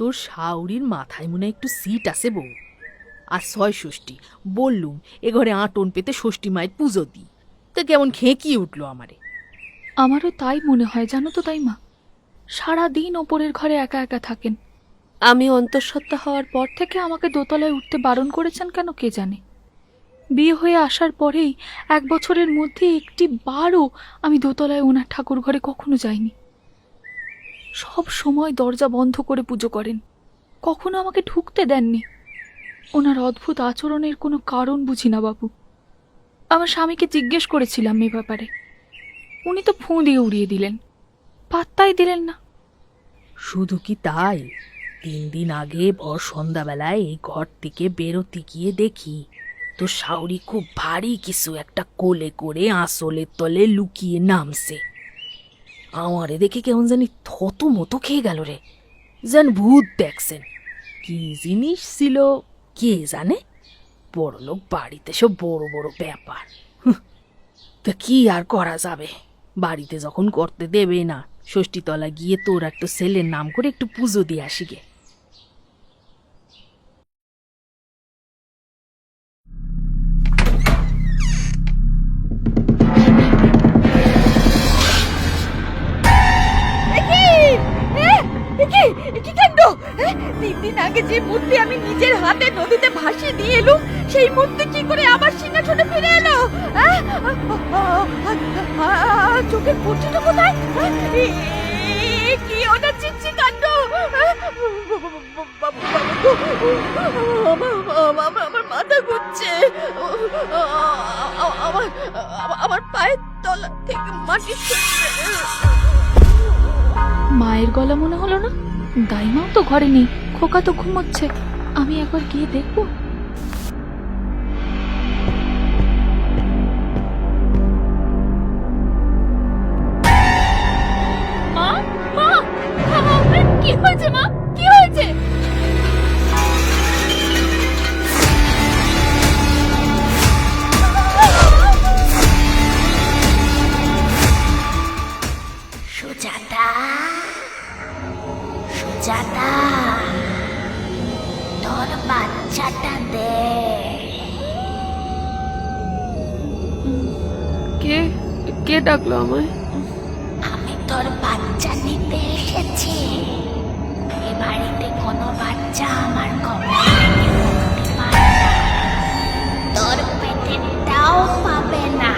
তোর শাউরির মাথায় মনে একটু সিট আছে বউ। আর ৬ ষষ্ঠী বললুম এ ঘরে আটন পেতে ষষ্ঠী মায়ের পুজো দিই, তা কেমন খেঁকিয়ে উঠলো আমারে। আমারও তাই মনে হয় জানো তো তাই মা, সারাদিন ওপরের ঘরে একা একা থাকেন। আমি অন্তঃসত্ত্বা হওয়ার পর থেকে আমাকে দোতলায় উঠতে বারণ করেছেন কেন কে জানে। বিয়ে হয়ে আসার পরেই 1 বছরের মধ্যে একটি বারও আমি দোতলায় ওনার ঠাকুর ঘরে কখনো যাইনি। সব সময় দরজা বন্ধ করে পুজো করেন, কখনো আমাকে ঢুকতে দেননি। ওনার অদ্ভুত আচরণের কোনো কারণ বুঝি না বাবু। আমার স্বামীকে জিজ্ঞেস করেছিলাম এ ব্যাপারে, উনি তো ফোঁ দিয়ে উড়িয়ে দিলেন, পাত্তাই দিলেন না। শুধু কি তাই, 3 দিন আগে ভর সন্ধ্যাবেলায় এই ঘর থেকে বেরোতে গিয়ে দেখি তো শাউরি খুব ভারী কিছু একটা কোলে করে আঁচলের তলে লুকিয়ে নামছে। আমারে দেখে কেমন জানি থতমতো খেয়ে গেল রে, যেন ভূত দেখছেন। কি জিনিস ছিল কে জানে, বড়লোক বাড়িতে সব বড় বড় ব্যাপার। তা কি আর করা যাবে, বাড়িতে যখন করতে দেবে না, ষষ্ঠীতলা গিয়ে তোর একটা ছেলের নাম করে একটু পুজো দিয়ে আসি গে। দিন আগে যে মূর্তি আমি নিজের হাতে নদীতে ভাসিয়ে দিয়ে এলুম, সেই মূর্তি কি করে আবার সিংহাসনে ফিরে এলো? চোখের পড়ছিটা কোথায়? কি ওটা চিচ্ছি কাণ্ড! আমার মাথা ঘুরছে, আমার পায়ের তলা থেকে মাটি। মায়ের গলা মনে হলো না? দাইমাও তো ঘরে নেই, খোকা তো ঘুমোচ্ছে। আমি একবার গিয়ে দেখবো। মা, মা, কি হয়েছে মা? কি হয়েছে? সুজাতা, সুজাতা, তোর বাচ্চাটা দে। কে কে ডাকলো আমায়? আমি তোর বাচ্চা নিতে এসেছি। এ বাড়িতে কোনো বাচ্চা আমার কবরে মুক্তি পায় না, তোর পেটেরটাও পাবে না।